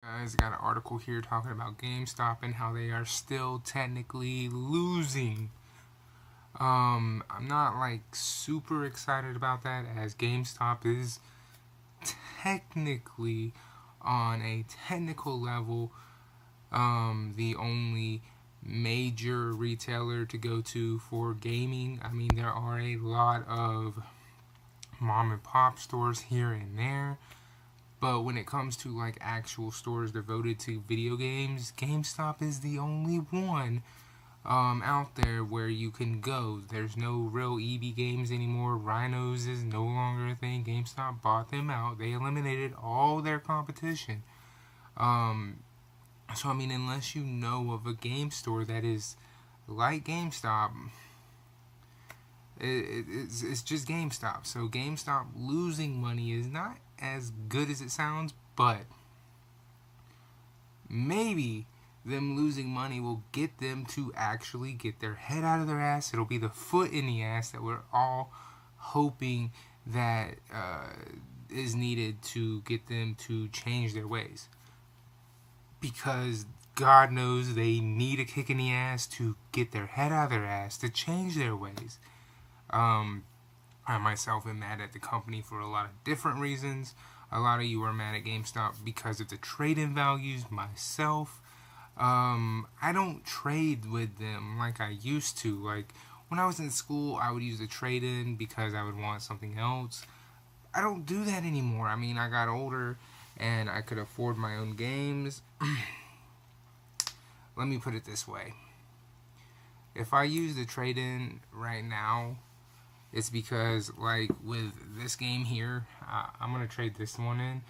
Guys, got an article here talking about GameStop and how they are still technically losing. I'm not like super excited about that, as GameStop is technically on a technical level the only major retailer to go to for gaming. I mean, there are a lot of mom and pop stores here and there, but when it comes to like actual stores devoted to video games, GameStop is the only one out there where you can go. There's no real EB games anymore. Rhinos is no longer a thing. GameStop bought them out. They eliminated all their competition. Um, so I mean, unless you know of a game store that is like GameStop, it's just GameStop. So GameStop losing money is not as good as it sounds, but maybe them losing money will get them to actually get their head out of their ass. It'll be the foot in the ass that we're all hoping that is needed to get them to change their ways. Because God knows they need a kick in the ass to get their head out of their ass to change their ways. I myself am mad at the company for a lot of different reasons. A lot of you are mad at GameStop because of the trade-in values. Myself, I don't trade with them like I used to. Like when I was in school, I would use the trade-in because I would want something else. I don't do that anymore. I mean, I got older and I could afford my own games. Let me put it this way. If I use the trade-in right now, it's because, like, with this game here, I'm going to trade this one in,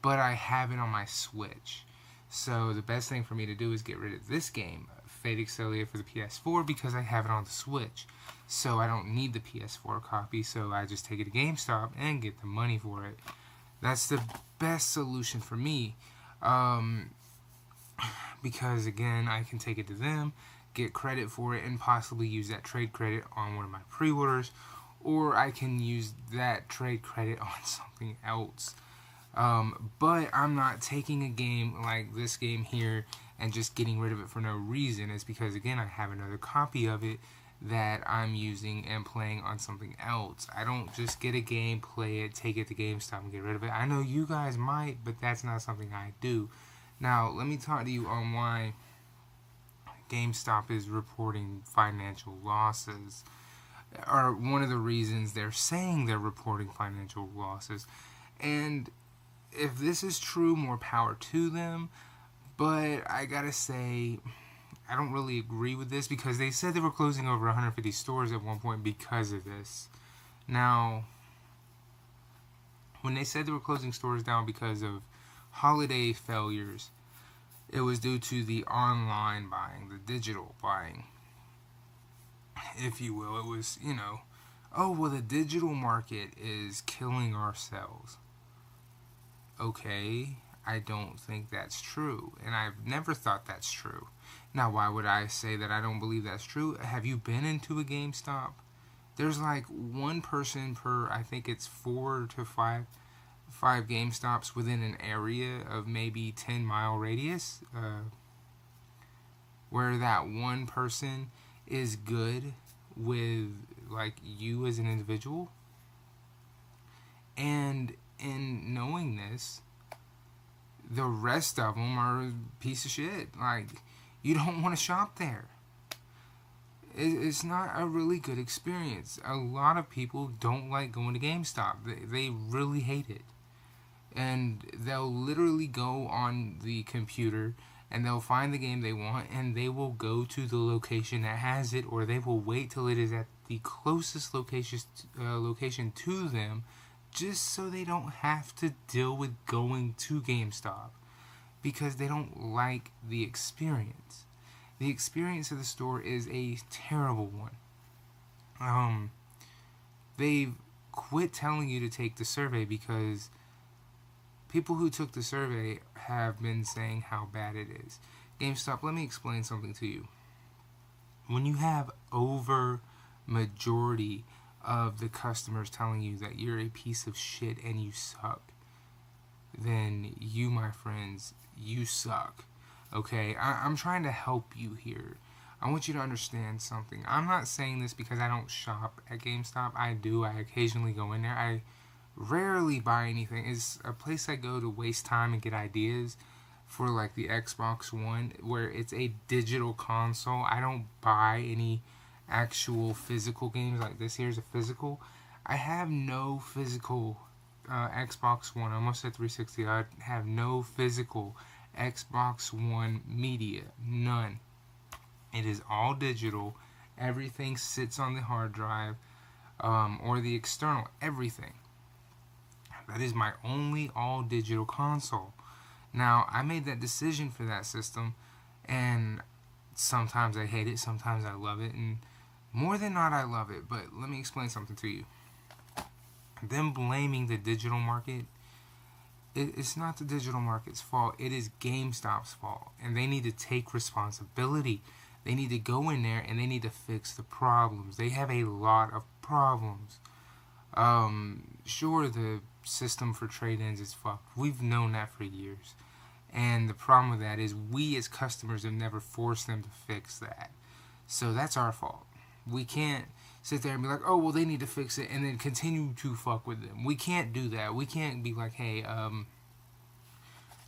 but I have it on my Switch. So the best thing for me to do is get rid of this game, Fate Excelia for the PS4, because I have it on the Switch. So I don't need the PS4 copy, so I just take it to GameStop and get the money for it. That's the best solution for me. Because, again, I can take it to them, get credit for it, and possibly use that trade credit on one of my pre-orders, or I can use that trade credit on something else. But I'm not taking a game like this game here and just getting rid of it for no reason. It's because, again, I have another copy of it that I'm using and playing on something else. I don't just get a game, play it, take it to GameStop and get rid of it. I know you guys might, but that's not something I do. Now, let me talk to you on why GameStop is reporting financial losses. Or one of the reasons they're saying they're reporting financial losses. And if this is true, more power to them. But I gotta say, I don't really agree with this because they said they were closing over 150 stores at one point because of this. Now, when they said they were closing stores down because of holiday failures, it was due to the online buying, the digital buying, if you will. It was, oh, well, the digital market is killing our sales. Okay, I don't think that's true, and I've never thought that's true. Now, why would I say that I don't believe that's true? Have you been into a GameStop? There's like one person per, I think it's 4 to 5 GameStops within an area of maybe 10-mile radius, where that one person is good with like you as an individual. And in knowing this, the rest of them are a piece of shit. Like, you don't want to shop there. It's not a really good experience. A lot of people don't like going to GameStop. They really hate it. And they'll literally go on the computer and they'll find the game they want and they will go to the location that has it, or they will wait till it is at the closest location to them, just so they don't have to deal with going to GameStop, because they don't like the experience. The experience of the store is a terrible one. They've quit telling you to take the survey because people who took the survey have been saying how bad it is. GameStop, let me explain something to you. When you have over majority of the customers telling you that you're a piece of shit and you suck, then you, my friends, you suck. Okay? I'm trying to help you here. I want you to understand something. I'm not saying this because I don't shop at GameStop. I do. I occasionally go in there. I rarely buy anything. It's a place I go to waste time and get ideas for like the Xbox One, where it's a digital console. I don't buy any actual physical games like this. Here's a physical. I have no physical Xbox One. I almost said 360. I have no physical Xbox One media. None. It is all digital. Everything sits on the hard drive or the external. Everything. That is my only all digital console. Now, I made that decision for that system, and sometimes I hate it, sometimes I love it, and more than not, I love it. But let me explain something to you. Them blaming the digital market, it's not the digital market's fault. It is GameStop's fault, and they need to take responsibility. They need to go in there and they need to fix the problems. They have a lot of problems. Sure, the system for trade-ins is fucked. We've known that for years. And the problem with that is we as customers have never forced them to fix that. So that's our fault. We can't sit there and be like, oh, well, they need to fix it, and then continue to fuck with them. We can't do that. We can't be like, hey,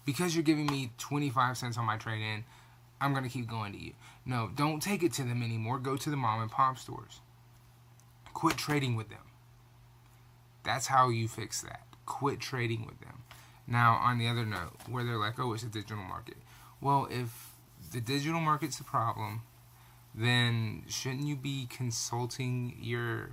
because you're giving me 25 cents on my trade-in, I'm going to keep going to you. No, don't take it to them anymore. Go to the mom and pop stores. Quit trading with them. That's how you fix that. Quit trading with them. Now, on the other note, where they're like, oh, it's a digital market. Well, if the digital market's a problem, then shouldn't you be consulting your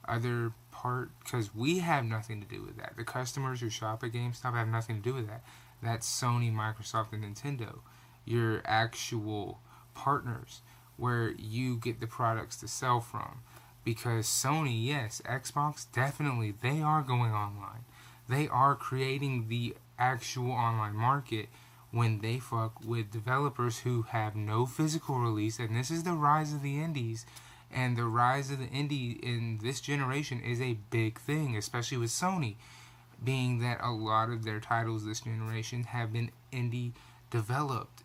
other part? Because we have nothing to do with that. The customers who shop at GameStop have nothing to do with that. That's Sony, Microsoft, and Nintendo. Your actual partners where you get the products to sell from. Because Sony, yes, Xbox, definitely, they are going online. They are creating the actual online market when they fuck with developers who have no physical release. And this is the rise of the indies. And the rise of the indie in this generation is a big thing, especially with Sony, being that a lot of their titles this generation have been indie developed.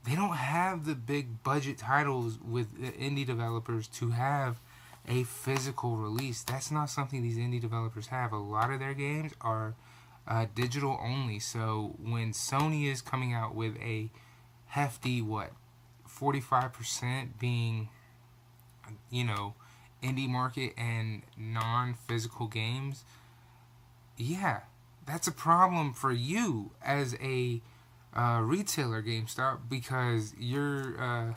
They don't have the big budget titles with the indie developers to have a physical release. That's not something these indie developers have. A lot of their games are digital only. So when Sony is coming out with a hefty 45% being, indie market and non-physical games, yeah, that's a problem for you as a retailer, GameStop, because your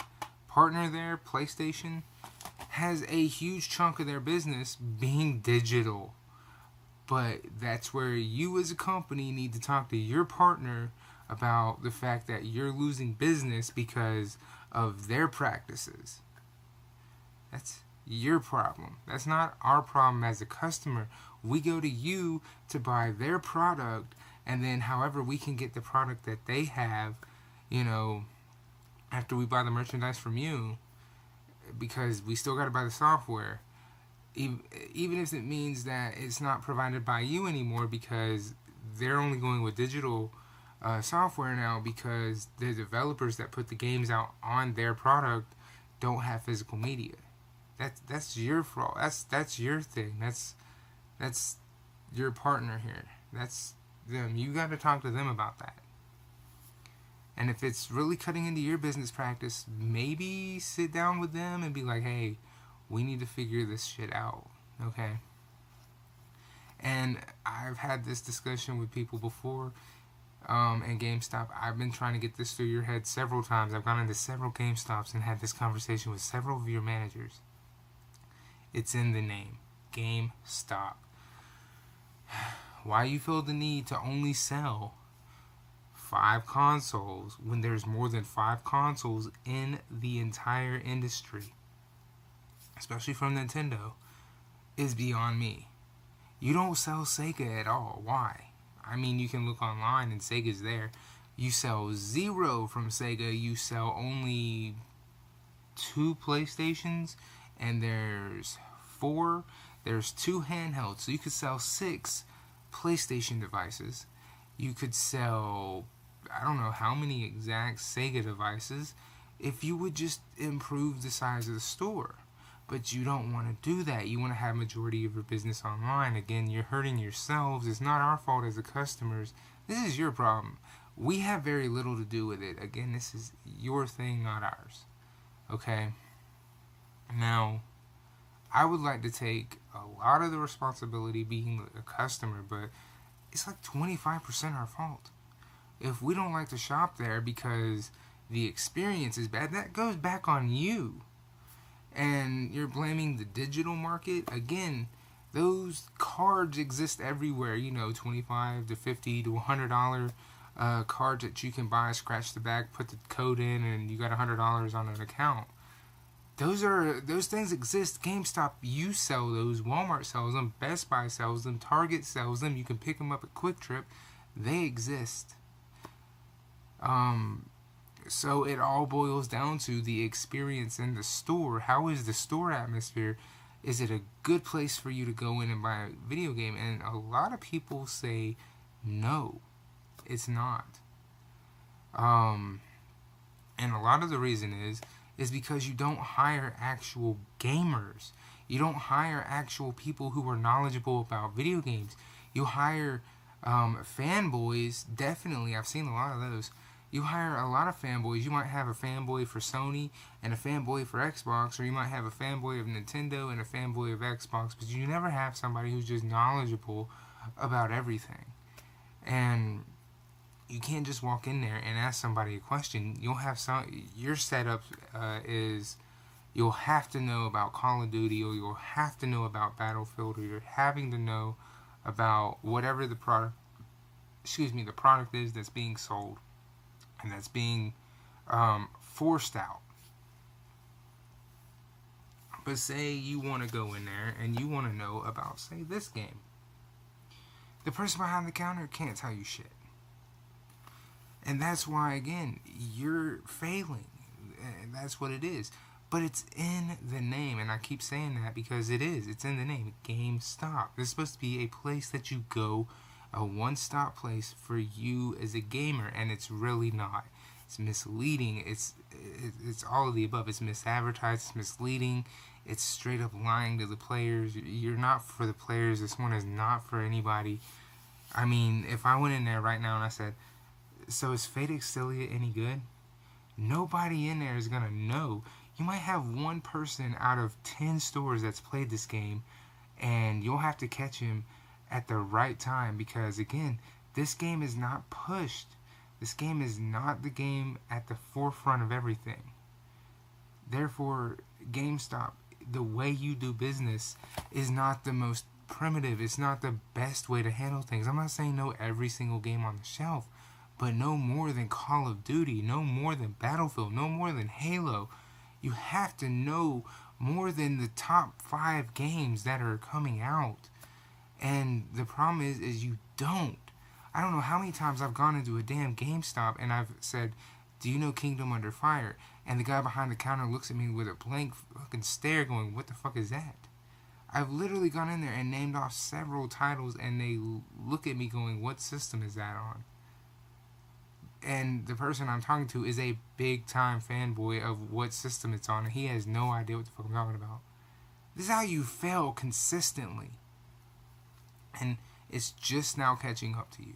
partner there, PlayStation, has a huge chunk of their business being digital. But that's where you as a company need to talk to your partner about the fact that you're losing business because of their practices. That's your problem. That's not our problem as a customer. We go to you to buy their product, and then however we can get the product that they have, after we buy the merchandise from you, because we still got to buy the software, even if it means that it's not provided by you anymore because they're only going with digital software now because the developers that put the games out on their product don't have physical media. That's your fault. That's your thing. That's your partner here. That's them. You got to talk to them about that. And if it's really cutting into your business practice, maybe sit down with them and be like, hey, we need to figure this shit out, okay? And I've had this discussion with people before in GameStop. I've been trying to get this through your head several times. I've gone into several GameStops and had this conversation with several of your managers. It's in the name, GameStop. Why you feel the need to only sell 5 consoles when there's more than 5 consoles in the entire industry, especially from Nintendo, is beyond me. You don't sell Sega at all. Why? I mean, you can look online and Sega's there. You sell 0 from Sega. You sell only 2 PlayStations, and there's 4. There's 2 handhelds, so you could sell 6 PlayStation devices. You could sell, I don't know how many exact Sega devices if you would just improve the size of the store. But you don't want to do that. You want to have majority of your business online. Again, you're hurting yourselves. It's not our fault as the customers. This is your problem. We have very little to do with it. Again, this is your thing, not ours. Okay? Now, I would like to take a lot of the responsibility being a customer, but it's like 25% our fault. If we don't like to shop there because the experience is bad, that goes back on you. And you're blaming the digital market. Again, those cards exist everywhere. You know, $25 to $50 to $100 cards that you can buy, scratch the back, put the code in, and you got $100 on an account. Those things exist. GameStop, you sell those. Walmart sells them. Best Buy sells them. Target sells them. You can pick them up at Quick Trip. They exist. So it all boils down to the experience in the store. How is the store atmosphere? Is it a good place for you to go in and buy a video game? And a lot of people say no, it's not. And a lot of the reason is because you don't hire actual gamers. You don't hire actual people who are knowledgeable about video games. You hire fanboys, definitely. I've seen a lot of those. You hire a lot of fanboys. You might have a fanboy for Sony and a fanboy for Xbox, or you might have a fanboy of Nintendo and a fanboy of Xbox, but you never have somebody who's just knowledgeable about everything. And you can't just walk in there and ask somebody a question. You'll have your setup is you'll have to know about Call of Duty, or you'll have to know about Battlefield, or you're having to know about whatever the product is that's being sold and that's being forced out. But say you want to go in there and you want to know about, say, this game. The person behind the counter can't tell you shit. And that's why, again, you're failing. And that's what it is. But it's in the name. And I keep saying that because it is. It's in the name. GameStop. This is supposed to be a place that you go, a one-stop place for you as a gamer. And it's really not. It's misleading. It's all of the above. It's misadvertised. It's misleading. It's straight up lying to the players. You're not for the players. This one is not for anybody. I mean, if I went in there right now and I said, so is Fate Extelia any good? Nobody in there is going to know. You might have one person out of 10 stores that's played this game, and you'll have to catch him at the right time because, again, this game is not pushed. This game is not the game at the forefront of everything. Therefore, GameStop, the way you do business is not the most primitive. It's not the best way to handle things. I'm not saying know every single game on the shelf, but no more than Call of Duty, no more than Battlefield, no more than Halo. You have to know more than the top 5 games that are coming out. And the problem is you don't. I don't know how many times I've gone into a damn GameStop and I've said, do you know Kingdom Under Fire? And the guy behind the counter looks at me with a blank fucking stare going, what the fuck is that? I've literally gone in there and named off several titles and they look at me going, what system is that on? And the person I'm talking to is a big time fanboy of what system it's on, and he has no idea what the fuck I'm talking about. This is how you fail consistently. And it's just now catching up to you.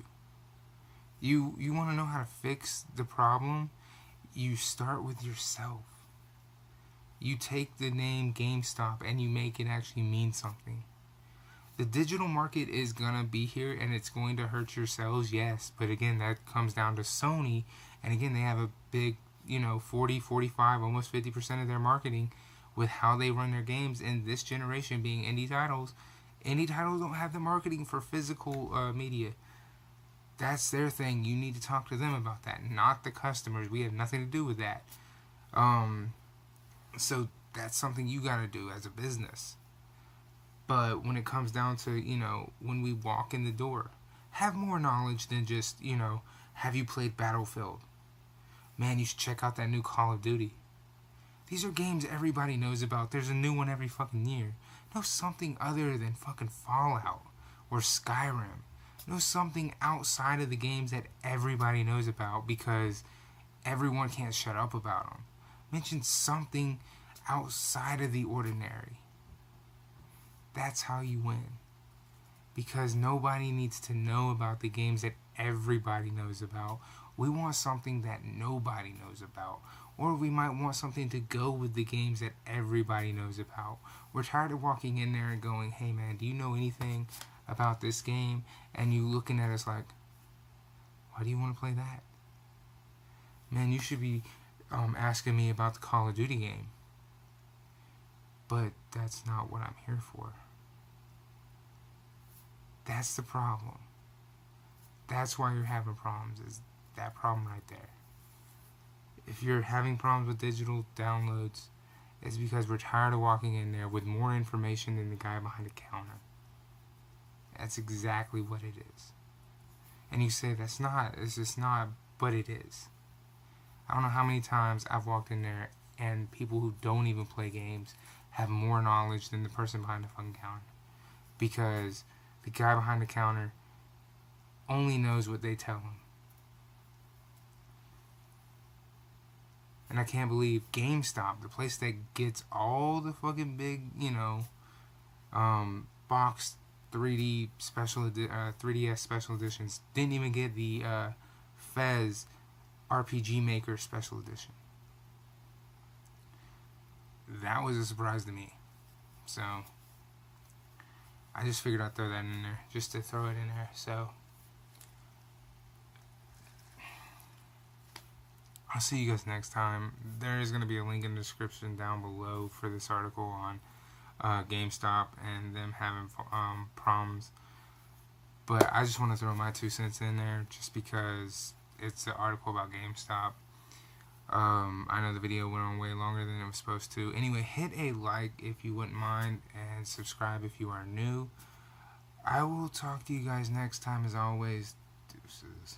You want to know how to fix the problem? You start with yourself. You take the name GameStop and you make it actually mean something. The digital market is going to be here and it's going to hurt your sales, yes. But again, that comes down to Sony. And again, they have a big, 40, 45, almost 50% of their marketing with how they run their games. And this generation being indie titles don't have the marketing for physical media. That's their thing. You need to talk to them about that, not the customers. We have nothing to do with that. So that's something you got to do as a business. But when it comes down to, when we walk in the door, have more knowledge than just, have you played Battlefield? Man, you should check out that new Call of Duty. These are games everybody knows about. There's a new one every fucking year. Know something other than fucking Fallout or Skyrim. Know something outside of the games that everybody knows about because everyone can't shut up about them. Mention something outside of the ordinary. That's how you win. Because nobody needs to know about the games that everybody knows about. We want something that nobody knows about. Or we might want something to go with the games that everybody knows about. We're tired of walking in there and going, hey man, do you know anything about this game? And you looking at us like, why do you want to play that? Man, you should be asking me about the Call of Duty game. But that's not what I'm here for. That's the problem. That's why you're having problems, is that problem right there. If you're having problems with digital downloads, it's because we're tired of walking in there with more information than the guy behind the counter. That's exactly what it is. And you say, that's not, it's just not, but it is. I don't know how many times I've walked in there and people who don't even play games have more knowledge than the person behind the fucking counter. Because the guy behind the counter only knows what they tell him. And I can't believe GameStop, the place that gets all the fucking big, boxed 3DS special editions, didn't even get the Fez RPG Maker special edition. That was a surprise to me. So I just figured I'd throw that in there, just to throw it in there. So I'll see you guys next time. There is going to be a link in the description down below for this article on GameStop and them having problems. But I just want to throw my 2 cents in there just because it's an article about GameStop. I know the video went on way longer than it was supposed to. Anyway, hit a like if you wouldn't mind and subscribe if you are new. I will talk to you guys next time as always. Deuces.